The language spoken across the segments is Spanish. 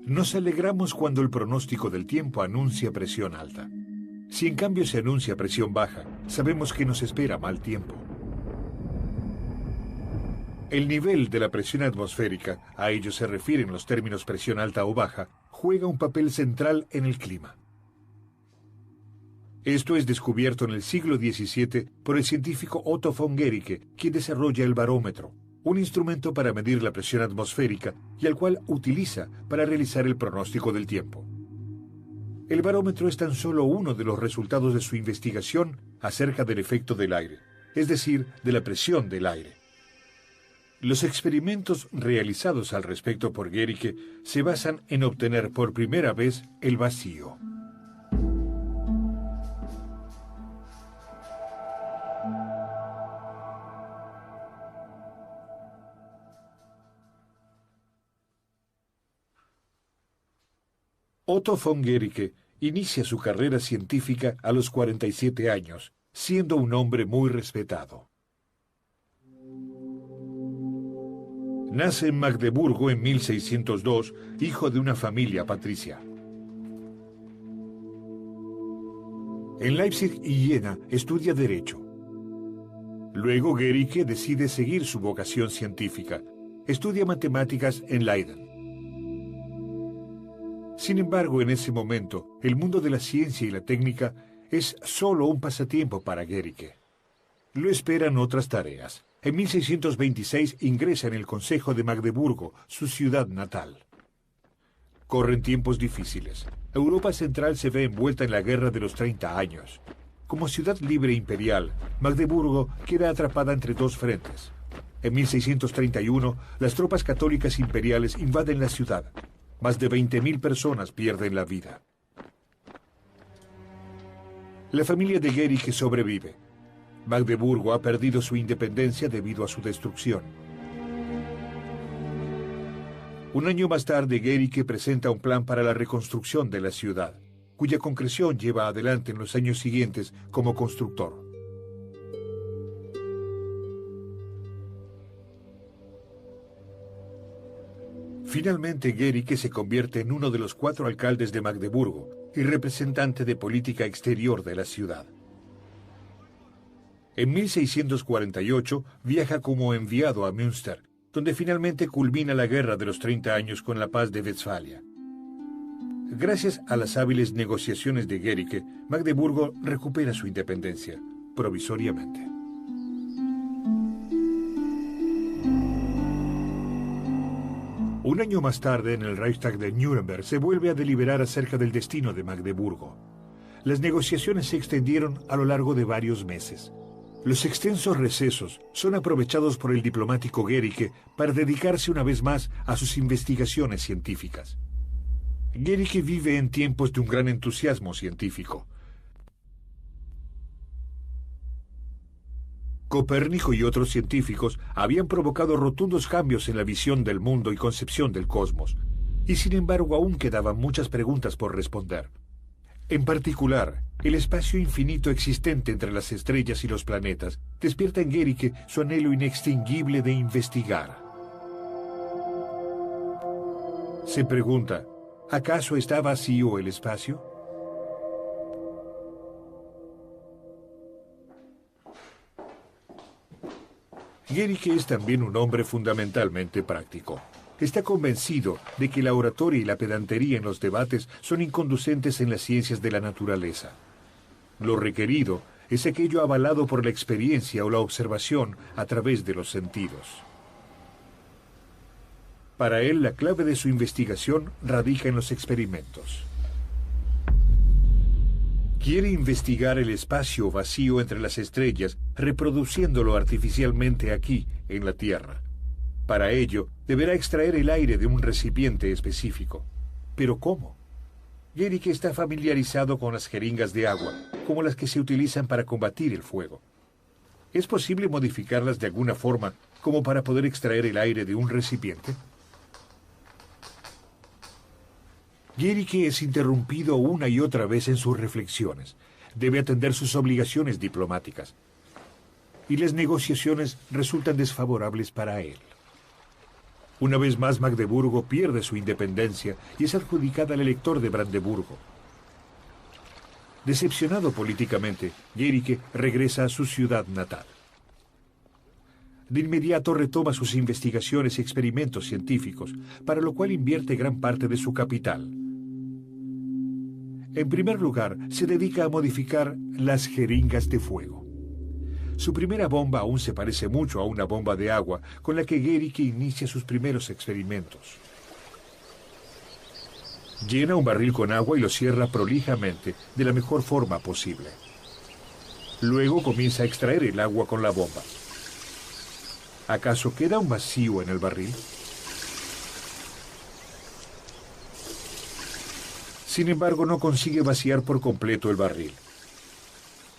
Nos alegramos cuando el pronóstico del tiempo anuncia presión alta. Si en cambio se anuncia presión baja, sabemos que nos espera mal tiempo. El nivel de la presión atmosférica, a ello se refieren los términos presión alta o baja, juega un papel central en el clima. Esto es descubierto en el siglo XVII por el científico Otto von Guericke, quien desarrolla el barómetro, un instrumento para medir la presión atmosférica y al cual utiliza para realizar el pronóstico del tiempo. El barómetro es tan solo uno de los resultados de su investigación acerca del efecto del aire, es decir, de la presión del aire. Los experimentos realizados al respecto por Guericke se basan en obtener por primera vez el vacío. Otto von Guericke inicia su carrera científica a los 47 años, siendo un hombre muy respetado. Nace en Magdeburgo en 1602, hijo de una familia patricia. En Leipzig y Jena estudia Derecho. Luego Guericke decide seguir su vocación científica. Estudia matemáticas en Leiden. Sin embargo, en ese momento, el mundo de la ciencia y la técnica es solo un pasatiempo para Guericke. Lo esperan otras tareas. En 1626 ingresa en el Consejo de Magdeburgo, su ciudad natal. Corren tiempos difíciles. Europa Central se ve envuelta en la Guerra de los 30 años. Como ciudad libre e imperial, Magdeburgo queda atrapada entre dos frentes. En 1631, las tropas católicas imperiales invaden la ciudad. Más de 20.000 personas pierden la vida. La familia de Guericke sobrevive. Magdeburgo ha perdido su independencia debido a su destrucción. Un año más tarde, Guericke presenta un plan para la reconstrucción de la ciudad, cuya concreción lleva adelante en los años siguientes como constructor. Finalmente, Guericke se convierte en uno de los 4 alcaldes de Magdeburgo y representante de política exterior de la ciudad. En 1648 viaja como enviado a Münster, donde finalmente culmina la Guerra de los 30 años con la Paz de Westfalia. Gracias a las hábiles negociaciones de Guericke, Magdeburgo recupera su independencia, provisoriamente. Un año más tarde, en el Reichstag de Nuremberg, se vuelve a deliberar acerca del destino de Magdeburgo. Las negociaciones se extendieron a lo largo de varios meses. Los extensos recesos son aprovechados por el diplomático Guericke para dedicarse una vez más a sus investigaciones científicas. Guericke vive en tiempos de un gran entusiasmo científico. Copérnico y otros científicos habían provocado rotundos cambios en la visión del mundo y concepción del cosmos, y sin embargo aún quedaban muchas preguntas por responder. En particular, el espacio infinito existente entre las estrellas y los planetas despierta en Guericke su anhelo inextinguible de investigar. Se pregunta, ¿acaso está vacío el espacio? Guericke es también un hombre fundamentalmente práctico. Está convencido de que la oratoria y la pedantería en los debates son inconducentes en las ciencias de la naturaleza. Lo requerido es aquello avalado por la experiencia o la observación a través de los sentidos. Para él, la clave de su investigación radica en los experimentos. Quiere investigar el espacio vacío entre las estrellas, reproduciéndolo artificialmente aquí, en la Tierra. Para ello, deberá extraer el aire de un recipiente específico. ¿Pero cómo? Guericke está familiarizado con las jeringas de agua, como las que se utilizan para combatir el fuego. ¿Es posible modificarlas de alguna forma como para poder extraer el aire de un recipiente? Guericke es interrumpido una y otra vez en sus reflexiones. Debe atender sus obligaciones diplomáticas. Y las negociaciones resultan desfavorables para él. Una vez más, Magdeburgo pierde su independencia y es adjudicada al elector de Brandeburgo. Decepcionado políticamente, Guericke regresa a su ciudad natal. De inmediato retoma sus investigaciones y experimentos científicos, para lo cual invierte gran parte de su capital. En primer lugar, se dedica a modificar las jeringas de fuego. Su primera bomba aún se parece mucho a una bomba de agua, con la que Guericke inicia sus primeros experimentos. Llena un barril con agua y lo cierra prolijamente, de la mejor forma posible. Luego comienza a extraer el agua con la bomba. ¿Acaso queda un vacío en el barril? Sin embargo, no consigue vaciar por completo el barril.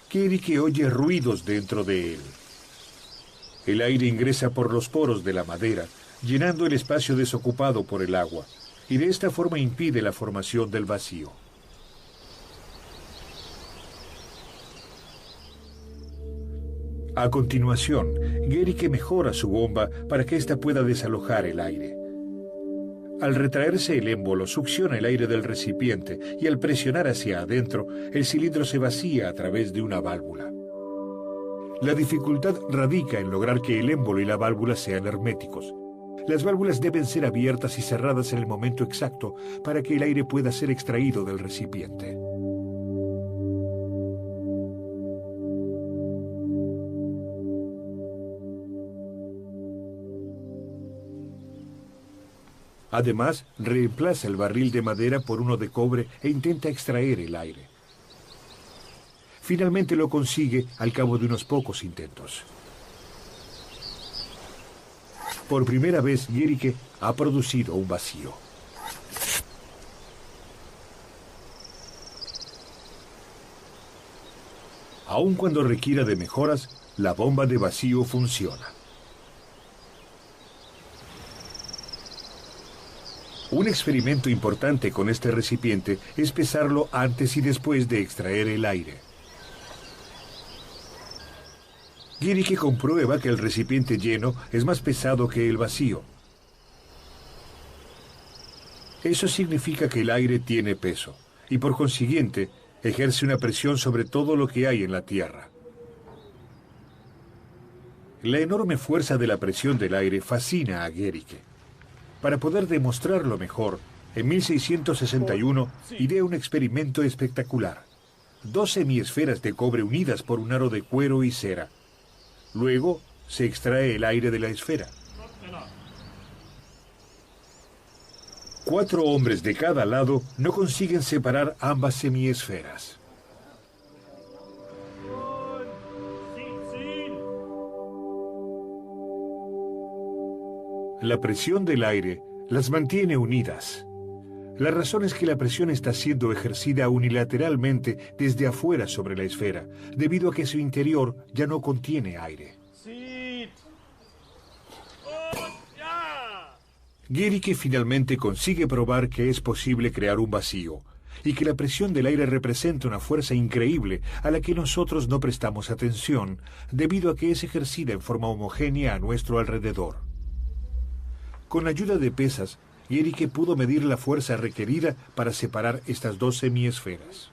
Guericke oye ruidos dentro de él. El aire ingresa por los poros de la madera, llenando el espacio desocupado por el agua, y de esta forma impide la formación del vacío. A continuación, Guericke mejora su bomba para que ésta pueda desalojar el aire. Al retraerse el émbolo, succiona el aire del recipiente y al presionar hacia adentro, el cilindro se vacía a través de una válvula. La dificultad radica en lograr que el émbolo y la válvula sean herméticos. Las válvulas deben ser abiertas y cerradas en el momento exacto para que el aire pueda ser extraído del recipiente. Además, reemplaza el barril de madera por uno de cobre e intenta extraer el aire. Finalmente lo consigue al cabo de unos pocos intentos. Por primera vez, Guericke ha producido un vacío. Aun cuando requiera de mejoras, la bomba de vacío funciona. Un experimento importante con este recipiente es pesarlo antes y después de extraer el aire. Guericke comprueba que el recipiente lleno es más pesado que el vacío. Eso significa que el aire tiene peso y por consiguiente ejerce una presión sobre todo lo que hay en la Tierra. La enorme fuerza de la presión del aire fascina a Guericke. Para poder demostrarlo mejor, en 1661 idea un experimento espectacular. 2 semiesferas de cobre unidas por un aro de cuero y cera. Luego se extrae el aire de la esfera. 4 hombres de cada lado no consiguen separar ambas semiesferas. La presión del aire las mantiene unidas. La razón es que la presión está siendo ejercida unilateralmente desde afuera sobre la esfera, debido a que su interior ya no contiene aire. Guericke finalmente consigue probar que es posible crear un vacío, y que la presión del aire representa una fuerza increíble a la que nosotros no prestamos atención, debido a que es ejercida en forma homogénea a nuestro alrededor. Con ayuda de pesas, Guericke pudo medir la fuerza requerida para separar estas 2 semiesferas.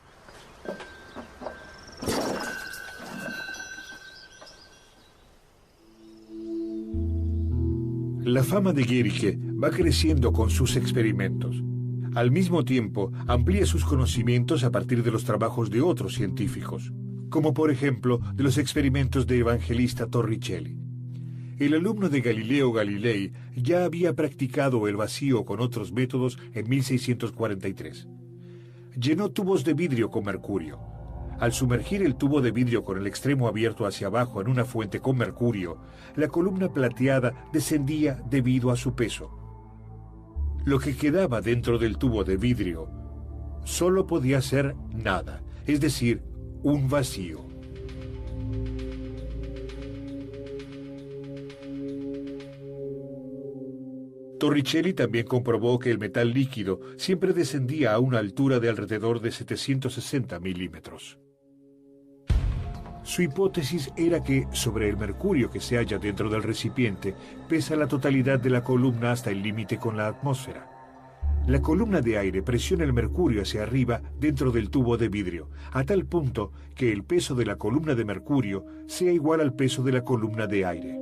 La fama de Guericke va creciendo con sus experimentos. Al mismo tiempo, amplía sus conocimientos a partir de los trabajos de otros científicos, como por ejemplo de los experimentos de Evangelista Torricelli. El alumno de Galileo Galilei ya había practicado el vacío con otros métodos en 1643. Llenó tubos de vidrio con mercurio. Al sumergir el tubo de vidrio con el extremo abierto hacia abajo en una fuente con mercurio, la columna plateada descendía debido a su peso. Lo que quedaba dentro del tubo de vidrio solo podía ser nada, es decir, un vacío. Torricelli también comprobó que el metal líquido siempre descendía a una altura de alrededor de 760 milímetros. Su hipótesis era que, sobre el mercurio que se halla dentro del recipiente, pesa la totalidad de la columna hasta el límite con la atmósfera. La columna de aire presiona el mercurio hacia arriba dentro del tubo de vidrio, a tal punto que el peso de la columna de mercurio sea igual al peso de la columna de aire.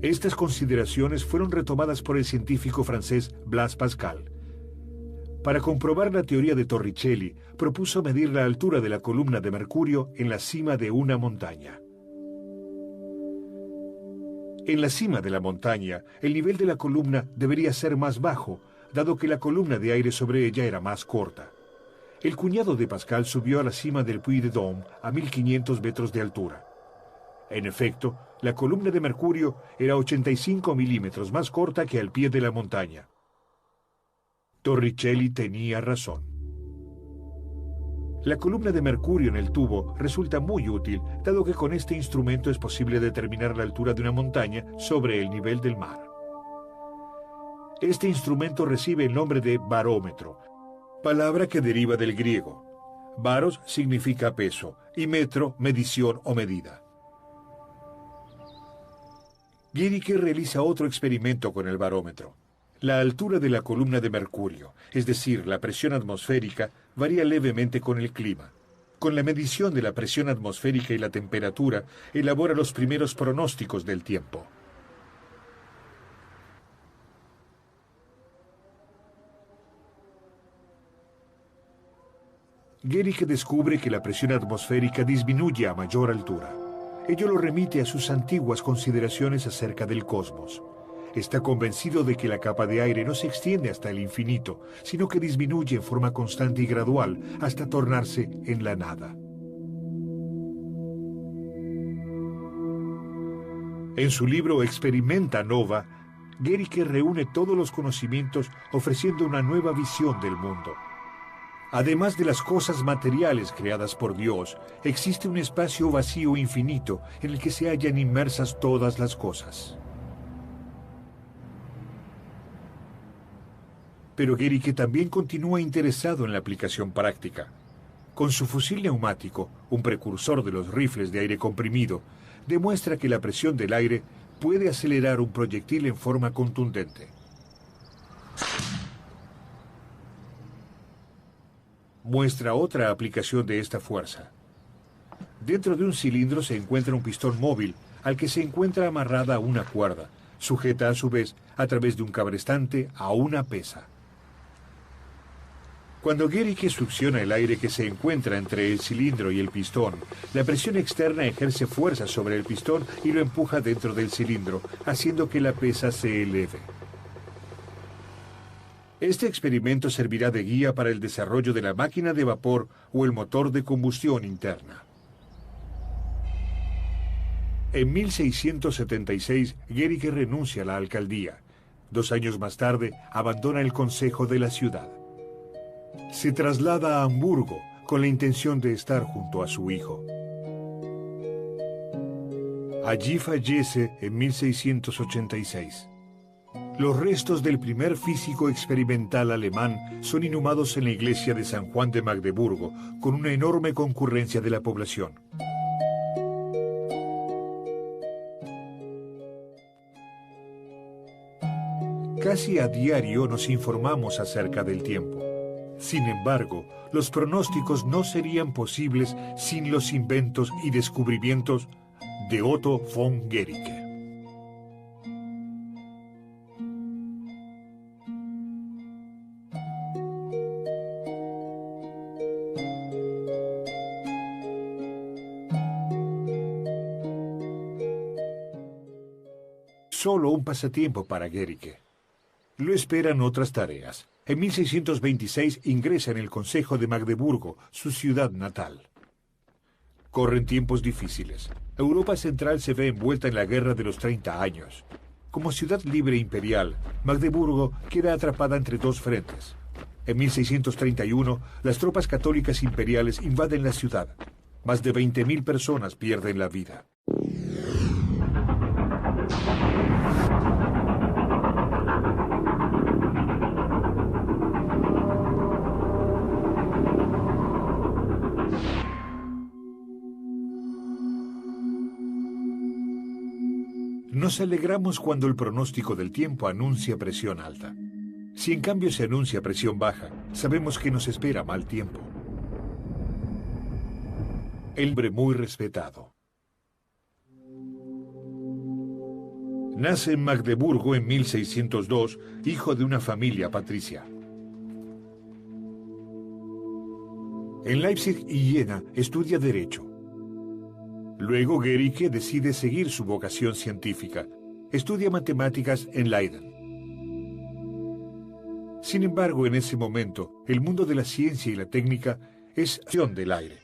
Estas consideraciones fueron retomadas por el científico francés Blaise Pascal. Para comprobar la teoría de Torricelli, propuso medir la altura de la columna de mercurio en la cima de una montaña. En la cima de la montaña, el nivel de la columna debería ser más bajo, dado que la columna de aire sobre ella era más corta. El cuñado de Pascal subió a la cima del Puy de Dôme a 1500 metros de altura. En efecto, la columna de mercurio era 85 milímetros más corta que al pie de la montaña. Torricelli tenía razón. La columna de mercurio en el tubo resulta muy útil, dado que con este instrumento es posible determinar la altura de una montaña sobre el nivel del mar. Este instrumento recibe el nombre de barómetro, palabra que deriva del griego. Baros significa peso y metro, medición o medida. Guericke realiza otro experimento con el barómetro. La altura de la columna de mercurio, es decir, la presión atmosférica, varía levemente con el clima. Con la medición de la presión atmosférica y la temperatura, elabora los primeros pronósticos del tiempo. Guericke descubre que la presión atmosférica disminuye a mayor altura. Ello lo remite a sus antiguas consideraciones acerca del cosmos. Está convencido de que la capa de aire no se extiende hasta el infinito, sino que disminuye en forma constante y gradual hasta tornarse en la nada. En su libro Experimenta Nova, Guericke reúne todos los conocimientos ofreciendo una nueva visión del mundo. Además de las cosas materiales creadas por Dios, existe un espacio vacío infinito en el que se hallan inmersas todas las cosas. Pero Guericke también continúa interesado en la aplicación práctica. Con su fusil neumático, un precursor de los rifles de aire comprimido, demuestra que la presión del aire puede acelerar un proyectil en forma contundente. Muestra otra aplicación de esta fuerza. Dentro de un cilindro se encuentra un pistón móvil al que se encuentra amarrada una cuerda, sujeta a su vez a través de un cabrestante a una pesa. Cuando Guericke succiona el aire que se encuentra entre el cilindro y el pistón, la presión externa ejerce fuerza sobre el pistón y lo empuja dentro del cilindro, haciendo que la pesa se eleve. Este experimento servirá de guía para el desarrollo de la máquina de vapor o el motor de combustión interna. En 1676, Guericke renuncia a la alcaldía. 2 años más tarde, abandona el consejo de la ciudad. Se traslada a Hamburgo con la intención de estar junto a su hijo. Allí fallece en 1686. Los restos del primer físico experimental alemán son inhumados en la iglesia de San Juan de Magdeburgo, con una enorme concurrencia de la población. Casi a diario nos informamos acerca del tiempo. Sin embargo, los pronósticos no serían posibles sin los inventos y descubrimientos de Otto von Guericke. Solo un pasatiempo para Guericke. Lo esperan otras tareas. En 1626 ingresa en el Consejo de Magdeburgo, su ciudad natal. Corren tiempos difíciles. Europa Central se ve envuelta en la Guerra de los 30 años. Como ciudad libre imperial, Magdeburgo queda atrapada entre 2 frentes. En 1631, las tropas católicas imperiales invaden la ciudad. Más de 20.000 personas pierden la vida. Nos alegramos cuando el pronóstico del tiempo anuncia presión alta. Si en cambio se anuncia presión baja, sabemos que nos espera mal tiempo. El hombre muy respetado. Nace en Magdeburgo en 1602, hijo de una familia patricia. En Leipzig y Jena estudia Derecho. Luego Gericke decide seguir su vocación científica. Estudia matemáticas en Leiden. Sin embargo, en ese momento, el mundo de la ciencia y la técnica es acción del aire.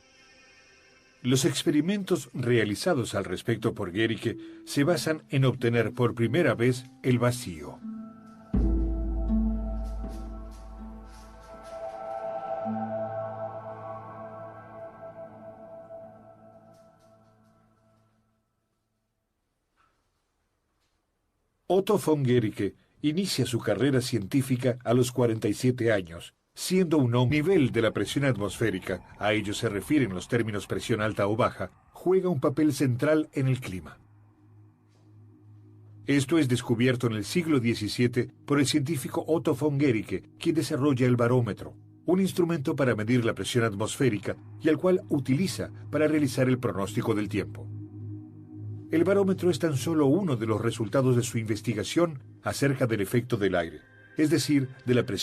Los experimentos realizados al respecto por Gericke se basan en obtener por primera vez el vacío. Otto von Guericke inicia su carrera científica a los 47 años, siendo un nivel de la presión atmosférica, a ello se refieren los términos presión alta o baja, juega un papel central en el clima. Esto es descubierto en el siglo XVII por el científico Otto von Guericke, quien desarrolla el barómetro, un instrumento para medir la presión atmosférica y al cual utiliza para realizar el pronóstico del tiempo. El barómetro es tan solo uno de los resultados de su investigación acerca del efecto del aire, es decir, de la presión.